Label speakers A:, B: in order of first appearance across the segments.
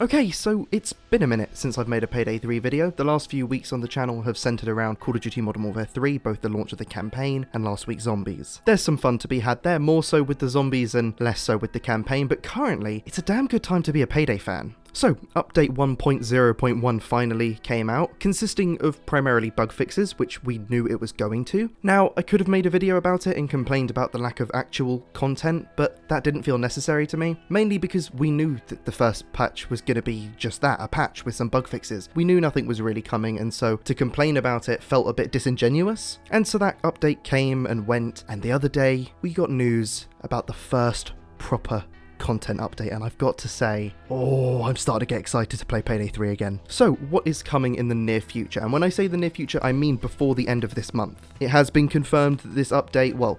A: Okay, so it's been a minute since I've made a Payday 3 video. The last few weeks on the channel have centered around Call of Duty Modern Warfare 3, both the launch of the campaign and last week's zombies. There's some fun to be had there, more so with the zombies and less so with the campaign, but currently, it's a damn good time to be a Payday fan. So, update 1.0.1 finally came out, consisting of primarily bug fixes, which we knew it was going to. Now, I could have made a video about it and complained about the lack of actual content, but that didn't feel necessary to me, mainly because we knew that the first patch was going to be just that, a patch with some bug fixes. We knew nothing was really coming, and so to complain about it felt a bit disingenuous. And so that update came and went, and the other day, we got news about the first proper content update, and I've got to say, I'm starting to get excited to play Payday 3 again. So, what is coming in the near future? And when I say the near future, I mean before the end of this month. It has been confirmed that this update, well,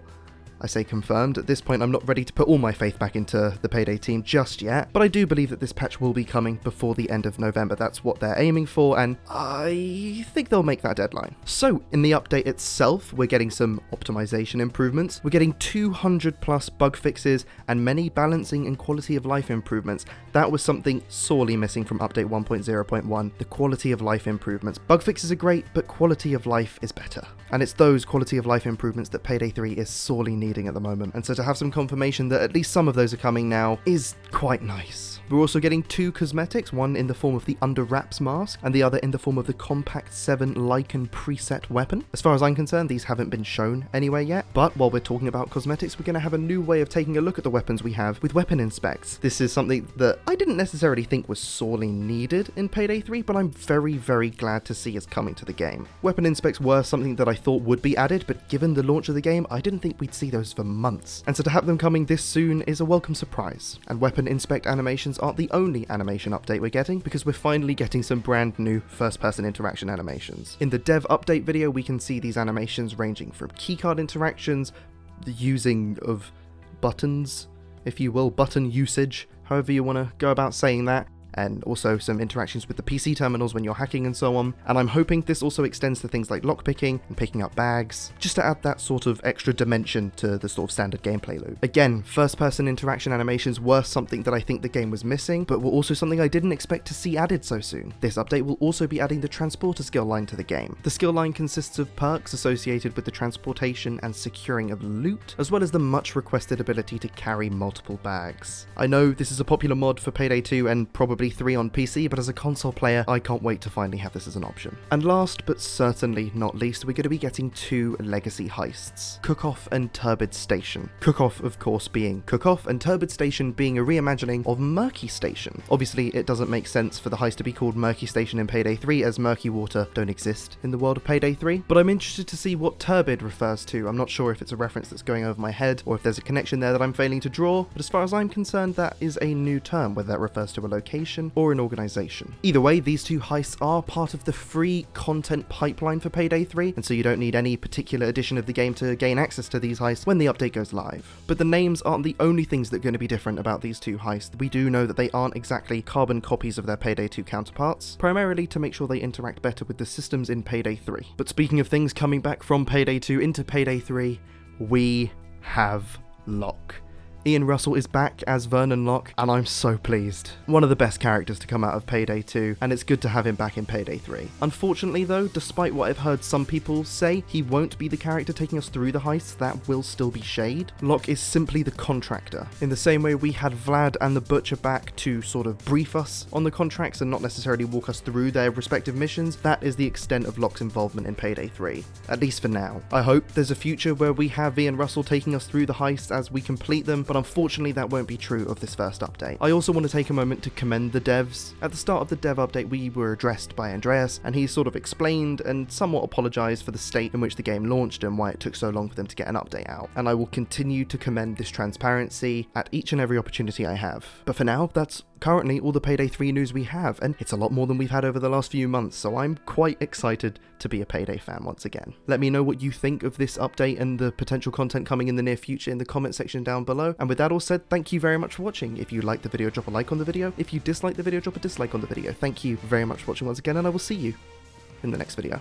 A: I say confirmed, at this point I'm not ready to put all my faith back into the Payday team just yet, but I do believe that this patch will be coming before the end of November. That's what they're aiming for, and I think they'll make that deadline. So, in the update itself, we're getting some optimization improvements, we're getting 200 plus bug fixes, and many balancing and quality of life improvements. That was something sorely missing from update 1.0.1, the quality of life improvements. Bug fixes are great, but quality of life is better. And it's those quality of life improvements that Payday 3 is sorely needing at the moment, and so to have some confirmation that at least some of those are coming now is quite nice. We're also getting two cosmetics, one in the form of the Under Wraps mask, and the other in the form of the Compact 7 Lycan preset weapon. As far as I'm concerned, these haven't been shown anywhere yet, but while we're talking about cosmetics, we're going to have a new way of taking a look at the weapons we have with weapon inspects. This is something that I didn't necessarily think was sorely needed in Payday 3, but I'm very, very glad to see is coming to the game. Weapon inspects were something that I thought would be added, but given the launch of the game, I didn't think we'd see those for months, and so to have them coming this soon is a welcome surprise. And weapon inspect animations aren't the only animation update we're getting, because we're finally getting some brand new first-person interaction animations. In the dev update video, we can see these animations ranging from keycard interactions, the using of buttons, if you will, button usage, however you want to go about saying that, and also some interactions with the PC terminals when you're hacking and so on. And I'm hoping this also extends to things like lockpicking and picking up bags, just to add that sort of extra dimension to the sort of standard gameplay loop. Again, first-person interaction animations were something that I think the game was missing, but were also something I didn't expect to see added so soon. This update will also be adding the transporter skill line to the game. The skill line consists of perks associated with the transportation and securing of loot, as well as the much requested ability to carry multiple bags. I know this is a popular mod for Payday 2 and probably 3 on PC, but as a console player, I can't wait to finally have this as an option. And last, but certainly not least, we're going to be getting two legacy heists, Cook-Off and Turbid Station. Cook-Off, of course, being Cook-Off, and Turbid Station being a reimagining of Murky Station. Obviously, it doesn't make sense for the heist to be called Murky Station in Payday 3, as murky water don't exist in the world of Payday 3, but I'm interested to see what Turbid refers to. I'm not sure if it's a reference that's going over my head, or if there's a connection there that I'm failing to draw, but as far as I'm concerned, that is a new term, whether that refers to a location or an organization. Either way, these two heists are part of the free content pipeline for Payday 3, and so you don't need any particular edition of the game to gain access to these heists when the update goes live. But the names aren't the only things that are going to be different about these two heists. We do know that they aren't exactly carbon copies of their Payday 2 counterparts, primarily to make sure they interact better with the systems in Payday 3. But speaking of things coming back from Payday 2 into Payday 3, we have Locke. Ian Russell is back as Vernon Locke, and I'm so pleased. One of the best characters to come out of Payday 2, and it's good to have him back in Payday 3. Unfortunately though, despite what I've heard some people say, he won't be the character taking us through the heists. That will still be Shade. Locke is simply the contractor. In the same way we had Vlad and the Butcher back to sort of brief us on the contracts and not necessarily walk us through their respective missions, that is the extent of Locke's involvement in Payday 3. At least for now. I hope there's a future where we have Ian Russell taking us through the heists as we complete them, but unfortunately that won't be true of this first update. I also want to take a moment to commend the devs. At the start of the dev update we were addressed by Andreas, and he sort of explained and somewhat apologised for the state in which the game launched and why it took so long for them to get an update out. And I will continue to commend this transparency at each and every opportunity I have. But for now, that's currently all the Payday 3 news we have, and it's a lot more than we've had over the last few months, so I'm quite excited to be a Payday fan once again. Let me know what you think of this update and the potential content coming in the near future in the comment section down below. And with that all said, thank you very much for watching. If you liked the video, drop a like on the video. If you disliked the video, drop a dislike on the video. Thank you very much for watching once again, and I will see you in the next video.